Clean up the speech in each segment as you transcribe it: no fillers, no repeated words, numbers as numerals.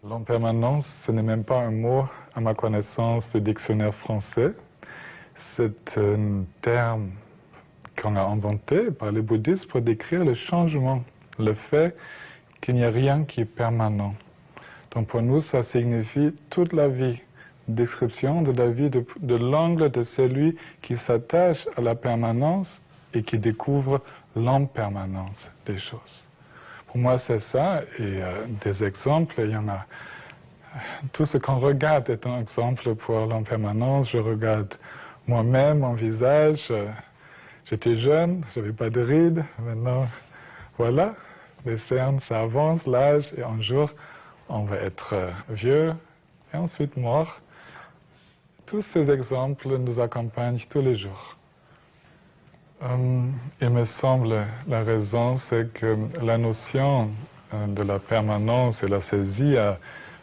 L'impermanence, ce n'est même pas un mot, à ma connaissance, du dictionnaire français. C'est un terme qu'on a inventé par les bouddhistes pour décrire le changement, le fait qu'il n'y a rien qui est permanent. Donc pour nous, ça signifie toute la vie, description de la vie de l'angle de celui qui s'attache à la permanence et qui découvre l'impermanence des choses. Pour moi, c'est ça, et des exemples, il y en a. Tout ce qu'on regarde est un exemple pour l'impermanence. Je regarde moi-même, mon visage. J'étais jeune, je n'avais pas de rides. Maintenant, voilà, les cernes, ça avance, l'âge, et un jour, on va être vieux, et ensuite mort. Tous ces exemples nous accompagnent tous les jours. Il me semble, la raison, c'est que la notion de la permanence et la saisie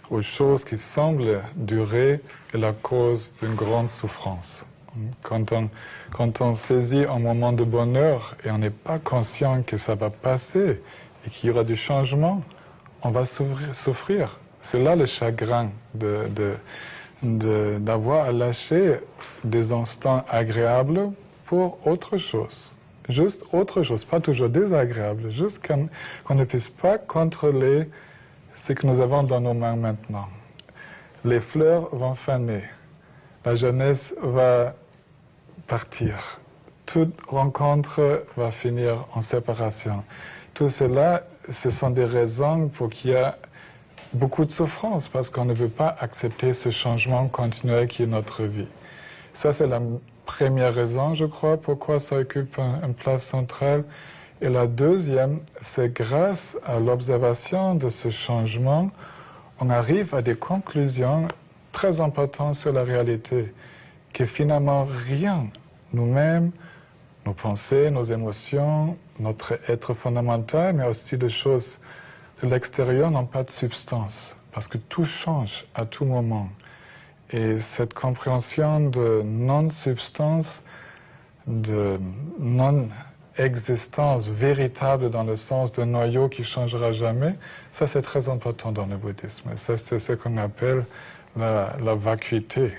aux choses qui semblent durer est la cause d'une grande souffrance. Quand on saisit un moment de bonheur et on n'est pas conscient que ça va passer et qu'il y aura du changement, on va souffrir. C'est là le chagrin d'avoir à lâcher des instants agréables pour autre chose. Juste autre chose, pas toujours désagréable, juste qu'on ne puisse pas contrôler ce que nous avons dans nos mains maintenant. Les fleurs vont faner, la jeunesse va partir, toute rencontre va finir en séparation. Tout cela, ce sont des raisons pour qu'il y ait beaucoup de souffrance, parce qu'on ne veut pas accepter ce changement continuel qui est notre vie. Ça, c'est la première raison, je crois, pourquoi ça occupe une place centrale. Et la deuxième, c'est grâce à l'observation de ce changement, on arrive à des conclusions très importantes sur la réalité, que finalement rien, nous-mêmes, nos pensées, nos émotions, notre être fondamental, mais aussi des choses de l'extérieur n'ont pas de substance, parce que tout change à tout moment. Et cette compréhension de non-substance, de non-existence véritable dans le sens de noyau qui ne changera jamais, ça c'est très important dans le bouddhisme. Ça c'est ce qu'on appelle la vacuité,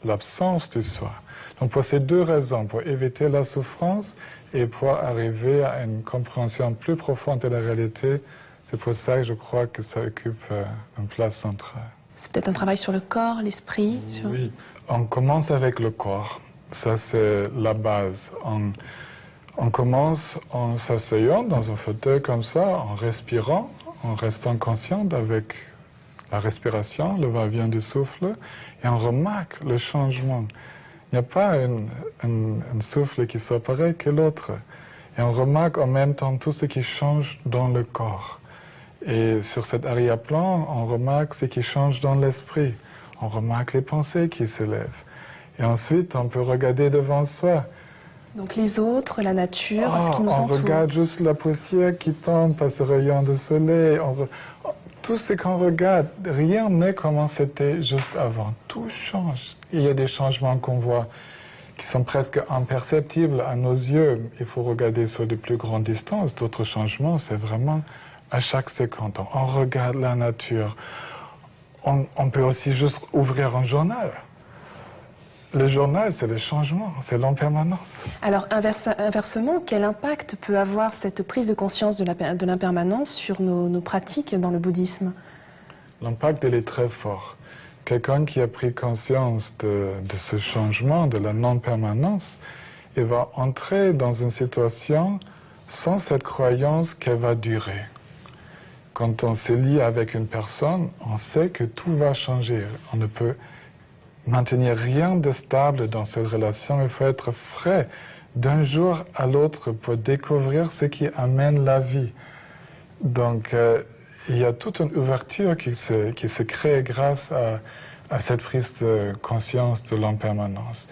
l'absence du soi. Donc pour ces deux raisons, pour éviter la souffrance et pour arriver à une compréhension plus profonde de la réalité, c'est pour ça que je crois que ça occupe une place centrale. C'est peut-être un travail sur le corps, l'esprit. Oui, on commence avec le corps. Ça, c'est la base. On commence en s'asseyant dans un fauteuil comme ça, en respirant, en restant conscient avec la respiration, le va-et-vient du souffle, et on remarque le changement. Il n'y a pas un souffle qui soit pareil que l'autre. Et on remarque en même temps tout ce qui change dans le corps. Et sur cet arrière-plan, on remarque ce qui change dans l'esprit. On remarque les pensées qui s'élèvent. Et ensuite, on peut regarder devant soi. Donc les autres, la nature, ce qui nous entoure. On regarde juste la poussière qui tombe par ce rayon de soleil. Tout ce qu'on regarde, rien n'est comme c'était juste avant. Tout change. Il y a des changements qu'on voit qui sont presque imperceptibles à nos yeux. Il faut regarder sur de plus grandes distances. D'autres changements, c'est vraiment à chaque seconde. On regarde la nature. On peut aussi juste ouvrir un journal. Le journal, c'est le changement, c'est l'impermanence. Alors, inversement, quel impact peut avoir cette prise de conscience de l'impermanence sur nos pratiques dans le bouddhisme? L'impact, il est très fort. Quelqu'un qui a pris conscience de ce changement, de la non-permanence, il va entrer dans une situation sans cette croyance qu'elle va durer. Quand on se lie avec une personne, on sait que tout va changer. On ne peut maintenir rien de stable dans cette relation. Il faut être frais d'un jour à l'autre pour découvrir ce qui amène la vie. Donc, il y a toute une ouverture qui se crée grâce à cette prise de conscience de l'impermanence.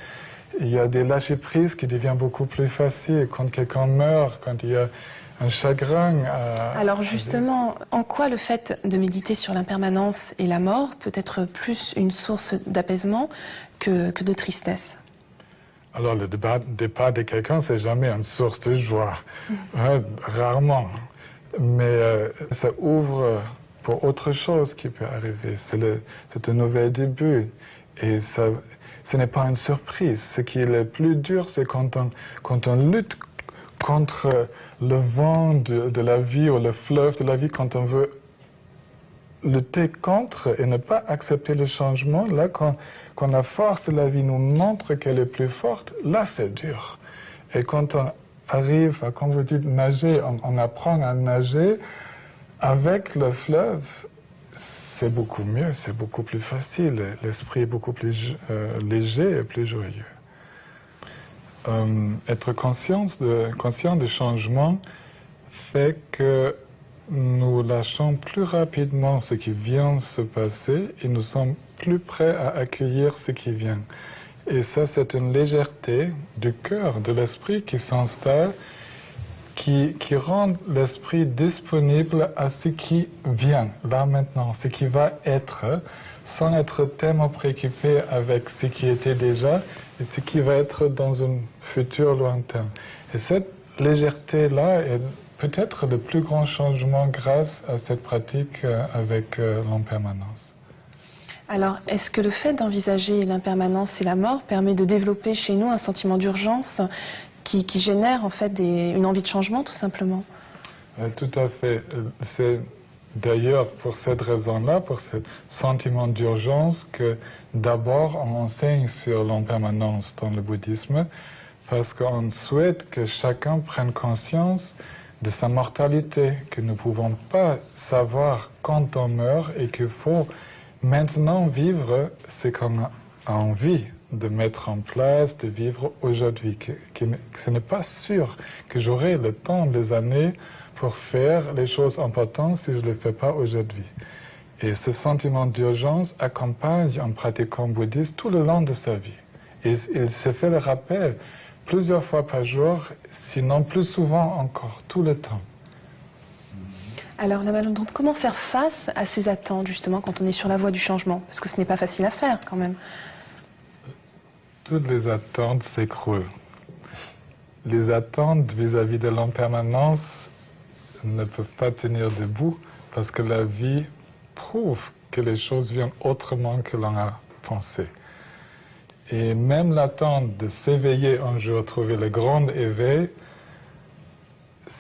Il y a des lâcher-prises qui deviennent beaucoup plus faciles quand quelqu'un meurt, quand il y a un chagrin. Alors justement, en quoi le fait de méditer sur l'impermanence et la mort peut être plus une source d'apaisement que de tristesse? Alors le départ de quelqu'un, c'est jamais une source de joie, rarement. Mais ça ouvre pour autre chose qui peut arriver. C'est un nouvel début. Et ça, ce n'est pas une surprise. Ce qui est le plus dur, c'est quand on lutte contre le vent de la vie ou le fleuve de la vie, quand on veut lutter contre et ne pas accepter le changement, là, quand la force de la vie nous montre qu'elle est plus forte, là, c'est dur. Et quand on arrive à, comme vous dites, nager, on apprend à nager avec le fleuve, c'est beaucoup mieux, c'est beaucoup plus facile. L'esprit est beaucoup plus léger et plus joyeux. Être conscient de changement fait que nous lâchons plus rapidement ce qui vient de se passer et nous sommes plus prêts à accueillir ce qui vient. Et ça, c'est une légèreté du cœur, de l'esprit qui s'installe, qui rend l'esprit disponible à ce qui vient, là maintenant, ce qui va être, sans être tellement préoccupé avec ce qui était déjà et ce qui va être dans un futur lointain. Et cette légèreté-là est peut-être le plus grand changement grâce à cette pratique avec l'impermanence. Alors, est-ce que le fait d'envisager l'impermanence et la mort permet de développer chez nous un sentiment d'urgence qui génère en fait une envie de changement, tout simplement? Tout à fait. C'est d'ailleurs pour cette raison-là, pour ce sentiment d'urgence, que d'abord on enseigne sur l'impermanence dans le bouddhisme, parce qu'on souhaite que chacun prenne conscience de sa mortalité, que nous ne pouvons pas savoir quand on meurt et qu'il faut maintenant vivre ce qu'on a envie de mettre en place, de vivre aujourd'hui. Que ce n'est pas sûr que j'aurai le temps des années pour faire les choses importantes si je ne les fais pas aujourd'hui. Et ce sentiment d'urgence accompagne un pratiquant bouddhiste tout le long de sa vie. Et il se fait le rappel plusieurs fois par jour, sinon plus souvent encore, tout le temps. Alors, Lama Lungdrup, comment faire face à ces attentes, justement, quand on est sur la voie du changement? Parce que ce n'est pas facile à faire, quand même. Toutes les attentes s'écroulent. Les attentes vis-à-vis de l'impermanence ne peuvent pas tenir debout, parce que la vie prouve que les choses viennent autrement que l'on a pensé. Et même l'attente de s'éveiller un jour, trouver le grand éveil,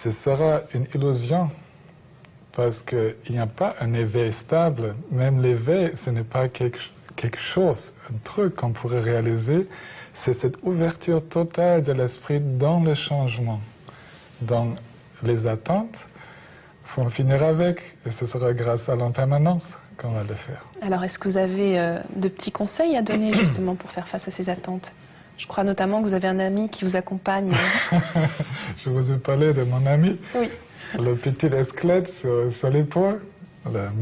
ce sera une illusion. Parce qu'il n'y a pas un éveil stable. Même l'éveil, ce n'est pas quelque chose, un truc qu'on pourrait réaliser. C'est cette ouverture totale de l'esprit dans le changement. Dans les attentes, il faut en finir avec. Et ce sera grâce à l'impermanence qu'on va le faire. Alors, est-ce que vous avez de petits conseils à donner, justement, pour faire face à ces attentes? Je crois notamment que vous avez un ami qui vous accompagne. Je vous ai parlé de mon ami. Oui. Le petit esclette sur l'épaule.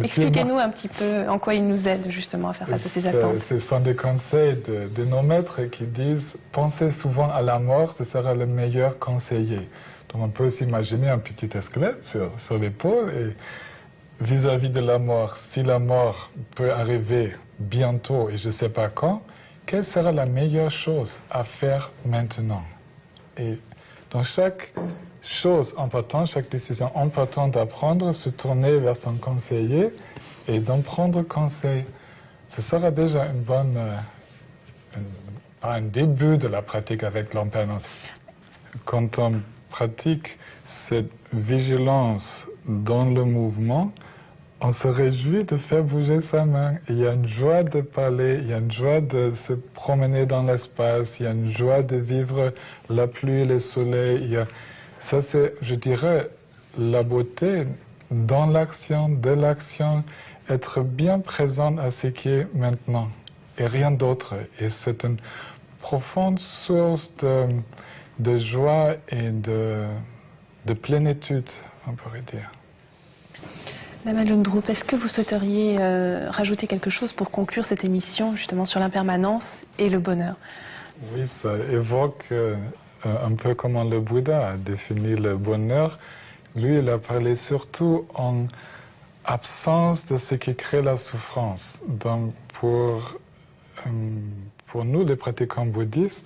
Expliquez-nous un petit peu en quoi il nous aide justement à faire face à ces attentes. Ce sont des conseils de nos maîtres qui disent « Pensez souvent à la mort, ce sera le meilleur conseiller ». Donc on peut s'imaginer un petit esclette sur l'épaule et vis-à-vis de la mort, si la mort peut arriver bientôt et je ne sais pas quand, quelle sera la meilleure chose à faire maintenant? Et dans chaque chose importante, chaque décision importante à prendre, se tourner vers son conseiller et d'en prendre conseil. Ce sera déjà une bonne, un début de la pratique avec l'impermanence. Quand on pratique cette vigilance dans le mouvement, on se réjouit de faire bouger sa main. Il y a une joie de parler, il y a une joie de se promener dans l'espace, il y a une joie de vivre la pluie, le soleil. Ça, c'est, je dirais, la beauté dans l'action, de l'action, être bien présent à ce qui est maintenant et rien d'autre. Et c'est une profonde source de joie et de plénitude, on pourrait dire. Lama Lungdrup, est-ce que vous souhaiteriez rajouter quelque chose pour conclure cette émission justement sur l'impermanence et le bonheur? Oui, ça évoque un peu comment le Bouddha a défini le bonheur. Lui, il a parlé surtout en absence de ce qui crée la souffrance. Donc pour nous, les pratiquants bouddhistes,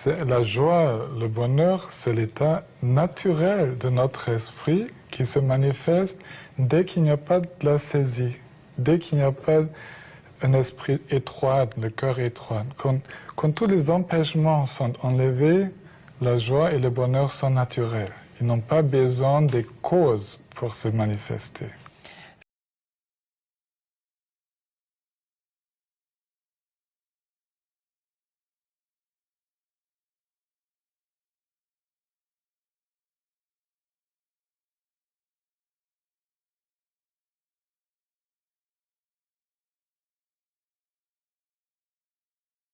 La joie, le bonheur, c'est l'état naturel de notre esprit qui se manifeste dès qu'il n'y a pas de la saisie, dès qu'il n'y a pas un esprit étroit, le cœur étroit. Quand tous les empêchements sont enlevés, la joie et le bonheur sont naturels. Ils n'ont pas besoin des causes pour se manifester.